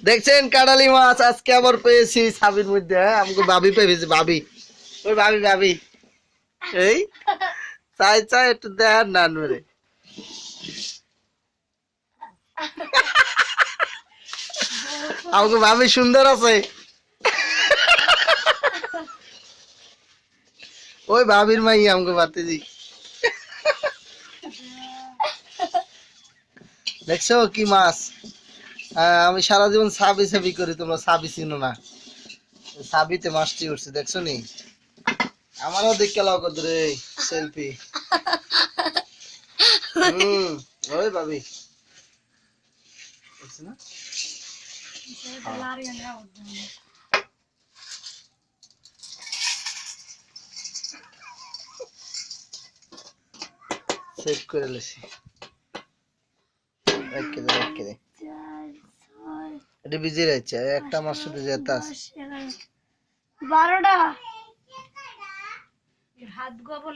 দেখছেন কাঁড়ালি মাছ আজকে আবার পেয়েছি সাবির মধ্যে। আমাকে ভাবি পেয়েছি, ভাবি। ওই ভাবি ভাবি এই চাই চাই একটু দেন না মেরে। আমাকে ভাবি সুন্দর আছে। ওই ভাবির মাই আমাকে বাতিজি। দেখছো কি মাছ? আমি সারা জীবন সাবি সাবি করি, তোমরা সাবি চিনো না। সাবিতে মাছটি উঠছে, দেখছো নি? আমারও দেখে লাও কত রে সেলফি। ওই ভাবি দেখছো না? সেভ করে লেছি। রেখে দে রেখে দে। এটা বিজি রয়েছে, একটা মাছ শুধু যেতে আছে। 12টা হাত গোবর